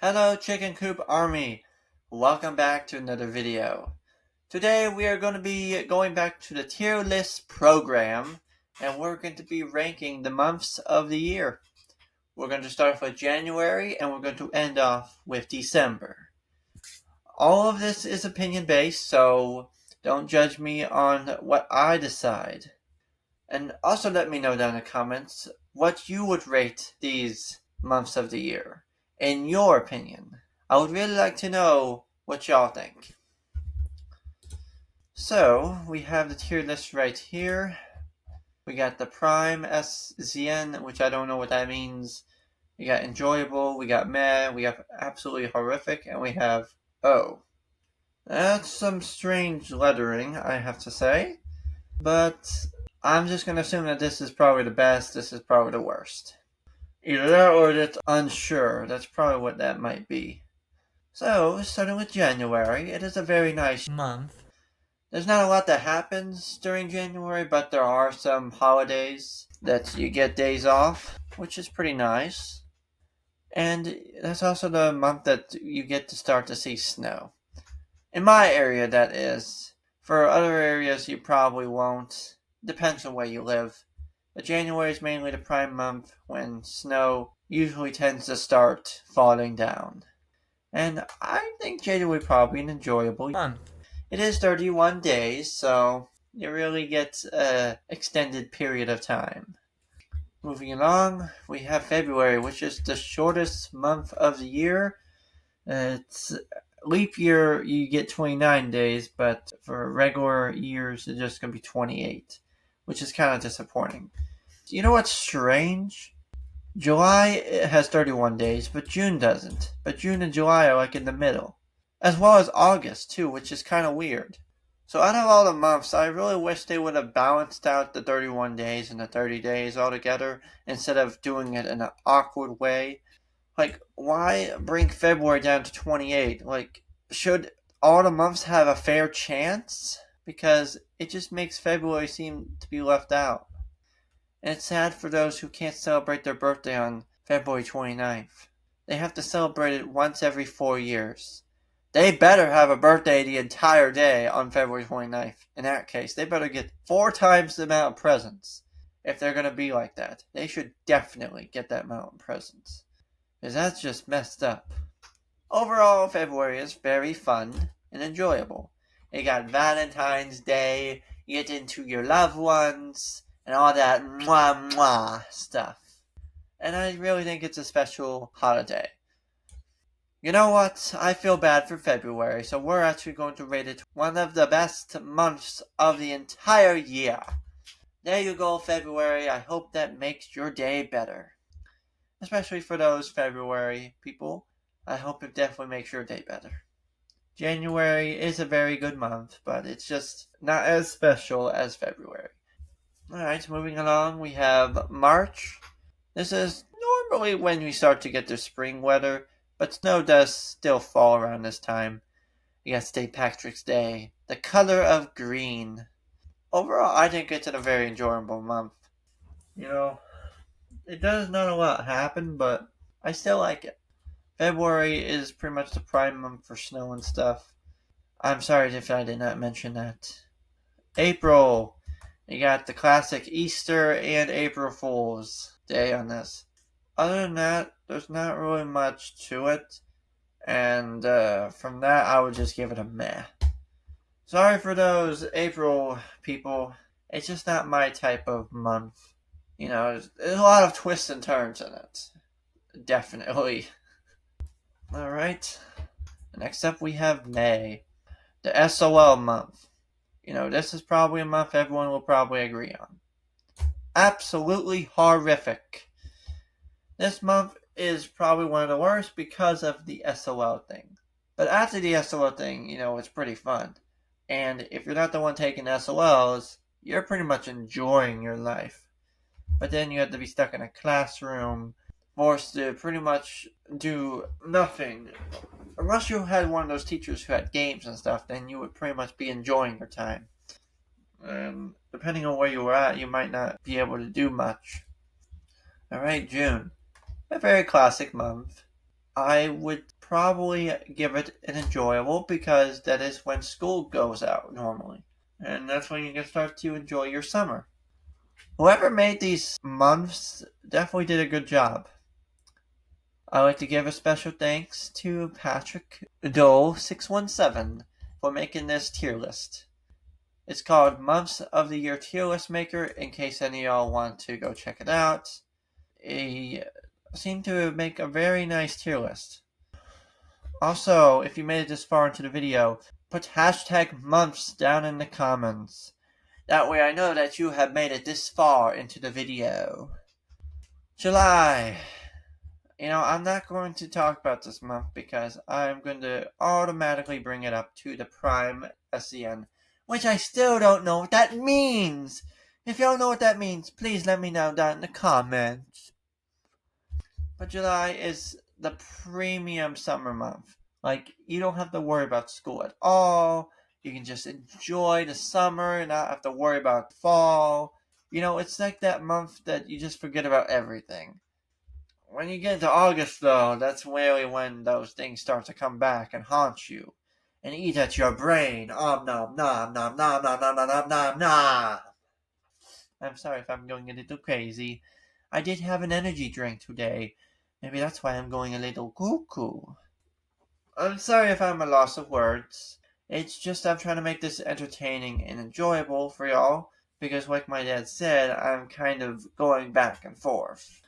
Hello Chicken Coop Army, welcome back to another video. Today we are going to be going back to the tier list program and we're going to be ranking the months of the year. We're going to start off with January and we're going to end off with December. All of this is opinion based, so don't judge me on what I decide. And also let me know down in the comments what you would rate these months of the year, in your opinion. I would really like to know what y'all think. So, we have the tier list right here. We got the Prime SZN, which I don't know what that means. We got Enjoyable, we got Meh, we have Absolutely Horrific, and we have O. That's some strange lettering, I have to say. But I'm just going to assume that this is probably the best, this is probably the worst. Either that or it's unsure. That's probably what that might be. So, starting with January, it is a very nice month. There's not a lot that happens during January, but there are some holidays that you get days off, which is pretty nice. And that's also the month that you get to start to see snow. In my area, that is. For other areas, you probably won't. Depends on where you live. But January is mainly the prime month when snow usually tends to start falling down. And I think January probably an enjoyable month. It is 31 days, so you really get an extended period of time. Moving along, we have February, which is the shortest month of the year. It's leap year, you get 29 days, but for regular years, it's just going to be 28, which is kind of disappointing. You know what's strange? July has 31 days, but June doesn't. But June and July are like in the middle. As well as August, too, which is kind of weird. So out of all the months, I really wish they would have balanced out the 31 days and the 30 days altogether, instead of doing it in an awkward way. Like, why bring February down to 28? Like, should all the months have a fair chance? Because it just makes February seem to be left out. And it's sad for those who can't celebrate their birthday on February 29th. They have to celebrate it once every 4 years. They better have a birthday the entire day on February 29th. In that case, they better get 4 times the amount of presents. If they're going to be like that, they should definitely get that amount of presents. Because that's just messed up. Overall, February is very fun and enjoyable. You got Valentine's Day, you get into your loved ones, and all that mwah mwah stuff. And I really think it's a special holiday. You know what? I feel bad for February, so we're actually going to rate it one of the best months of the entire year. There you go, February. I hope that makes your day better. Especially for those February people. I hope it definitely makes your day better. January is a very good month, but it's just not as special as February. Alright, moving along, we have March. This is normally when we start to get the spring weather, but snow does still fall around this time. You got St. Patrick's Day, the color of green. Overall, I think it's a very enjoyable month. You know, it does not a lot happen, but I still like it. February is pretty much the prime month for snow and stuff. I'm sorry if I did not mention that. April. You got the classic Easter and April Fool's Day on this. Other than that, there's not really much to it. And from that, I would just give it a meh. Sorry for those April people. It's just not my type of month. You know, there's a lot of twists and turns in it. Definitely. Alright. Next up we have May. The SOL month. You know, this is probably a month everyone will probably agree on. Absolutely horrific. This month is probably one of the worst because of the SOL thing. But after the SOL thing, you know, it's pretty fun. And if you're not the one taking SOLs, you're pretty much enjoying your life. But then you have to be stuck in a classroom, forced to pretty much do nothing. Unless you had one of those teachers who had games and stuff, then you would pretty much be enjoying your time. And depending on where you were at, you might not be able to do much. Alright, June. A very classic month. I would probably give it an enjoyable because that is when school goes out normally. And that's when you can start to enjoy your summer. Whoever made these months definitely did a good job. I'd like to give a special thanks to Patrick Dole617 for making this tier list. It's called Months of the Year Tier List Maker, in case any of y'all want to go check it out. He seemed to make a very nice tier list. Also, if you made it this far into the video, put hashtag months down in the comments. That way I know that you have made it this far into the video. July. I'm not going to talk about this month because I'm going to automatically bring it up to the Prime SCN, which I still don't know what that means. If y'all know what that means, please let me know down in the comments. But July is the premium summer month. Like, you don't have to worry about school at all. You can just enjoy the summer and not have to worry about fall. It's like that month that you just forget about everything. When you get into August, though, that's really when those things start to come back and haunt you and eat at your brain. Om nom nom nom nom nom nom nom nom nom. I'm sorry if I'm going a little crazy. I did have an energy drink today. Maybe that's why I'm going a little cuckoo. I'm sorry if I'm a loss of words. It's just I'm trying to make this entertaining and enjoyable for y'all, because like my dad said, I'm kind of going back and forth.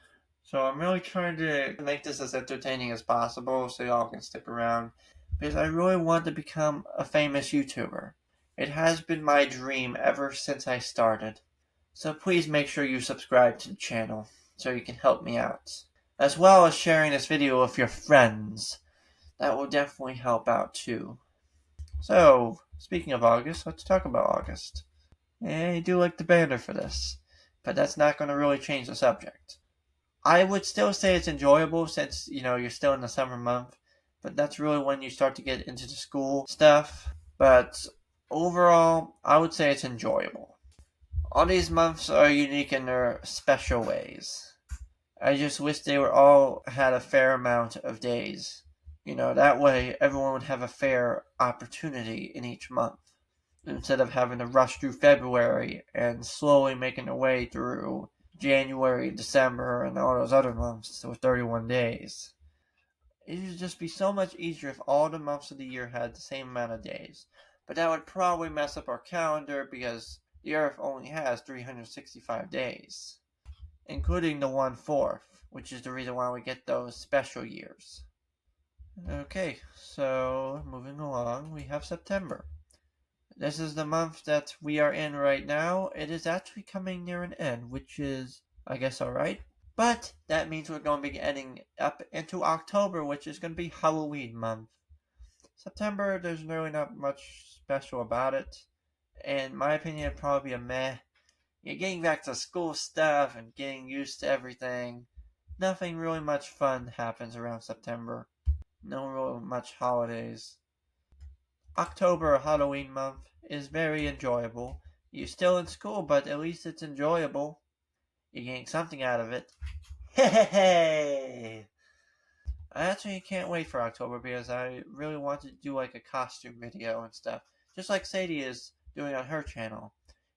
So I'm really trying to make this as entertaining as possible so y'all can stick around, because I really want to become a famous YouTuber. It has been my dream ever since I started. So please make sure you subscribe to the channel so you can help me out, as well as sharing this video with your friends. That will definitely help out too. So, speaking of August, let's talk about August. I do like the banner for this, but that's not going to really change the subject. I would still say it's enjoyable since, you're still in the summer month, but that's really when you start to get into the school stuff. But overall, I would say it's enjoyable. All these months are unique in their special ways. I just wish they were all had a fair amount of days. That way everyone would have a fair opportunity in each month, instead of having to rush through February and slowly making their way through January, December, and all those other months with 31 days. It would just be so much easier if all the months of the year had the same amount of days. But that would probably mess up our calendar because the Earth only has 365 days, including the 1/4, which is the reason why we get those special years. Okay, so moving along, we have September. This is the month that we are in right now. It is actually coming near an end, which is, I guess, alright. But that means we're going to be getting up into October, which is going to be Halloween month. September, there's really not much special about it. In my opinion, it'd probably be a meh. You're getting back to school stuff and getting used to everything. Nothing really much fun happens around September. No real much holidays. October, Halloween month, is very enjoyable. You're still in school, but at least it's enjoyable. You're getting something out of it. Hey! I actually can't wait for October because I really want to do like a costume video and stuff. Just like Sadie is doing on her channel.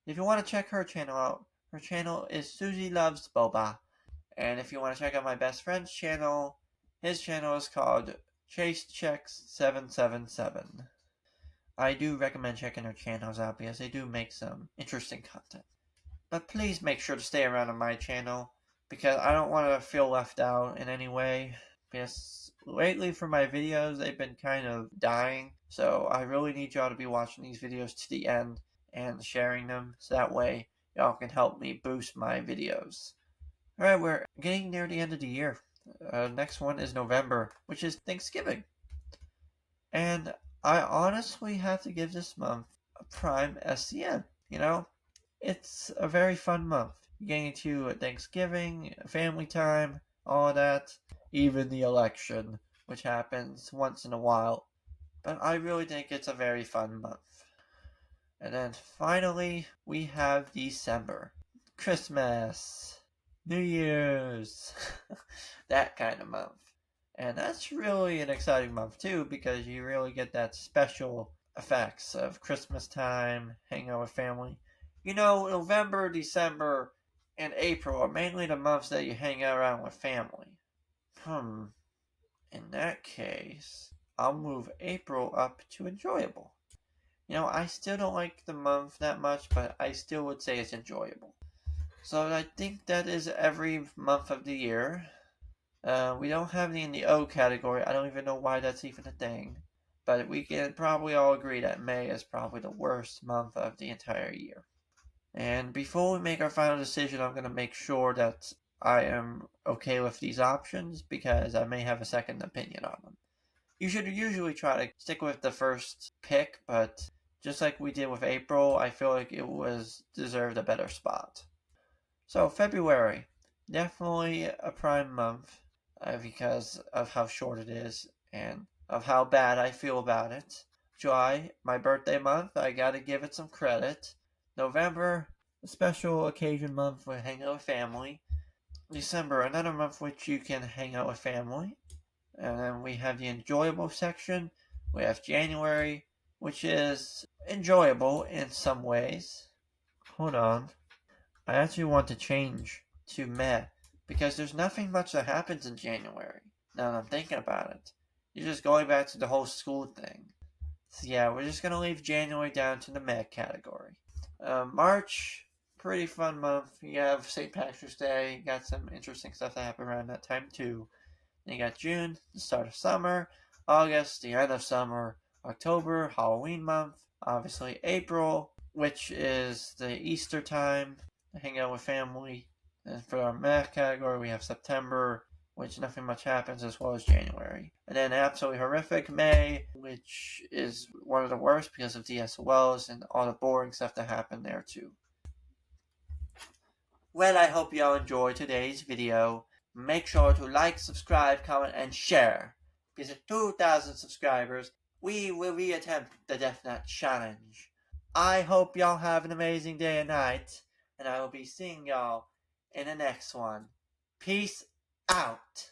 If you want to check her channel out, her channel is SusieLovesBoba. And if you want to check out my best friend's channel, his channel is called ChaseChecks777. I do recommend checking their channels out because they do make some interesting content. But please make sure to stay around on my channel because I don't want to feel left out in any way. Because lately for my videos, they've been kind of dying. So I really need y'all to be watching these videos to the end and sharing them. So that way y'all can help me boost my videos. Alright, we're getting near the end of the year. Next one is November, which is Thanksgiving. And I honestly have to give this month a prime SCN. It's a very fun month. Getting into Thanksgiving, family time, all of that. Even the election, which happens once in a while. But I really think it's a very fun month. And then finally, we have December. Christmas. New Year's. That kind of month. And that's really an exciting month too, because you really get that special effects of Christmas time, hanging out with family. November, December, and April are mainly the months that you hang out around with family. In that case, I'll move April up to enjoyable. I still don't like the month that much, but I still would say it's enjoyable. So I think that is every month of the year. We don't have any in the O category. I don't even know why that's even a thing. But we can probably all agree that May is probably the worst month of the entire year. And before we make our final decision, I'm going to make sure that I am okay with these options because I may have a second opinion on them. You should usually try to stick with the first pick, but just like we did with April, I feel like it was deserved a better spot. So February, definitely a prime month because of how short it is and of how bad I feel about it. July, my birthday month, I gotta give it some credit. November, a special occasion month for hanging out with family. December, another month which you can hang out with family. And then we have the enjoyable section. We have January, which is enjoyable in some ways. Hold on. I actually want to change to meh because there's nothing much that happens in January. Now that I'm thinking about it. You're just going back to the whole school thing. So yeah, we're just going to leave January down to the meh category. March, pretty fun month. You have St. Patrick's Day. You got some interesting stuff that happened around that time too. Then you got June, the start of summer. August, the end of summer. October, Halloween month. Obviously April, which is the Easter time. Hang out with family. And for our math category, we have September, which nothing much happens, as well as January. And then absolutely horrific May, which is one of the worst because of DSOLs and all the boring stuff that happened there too. Well, I hope y'all enjoyed today's video. Make sure to like, subscribe, comment, and share. Because at 2,000 subscribers, we will reattempt the Death Nut Challenge. I hope y'all have an amazing day and night, and I will be seeing y'all in the next one. Peace out.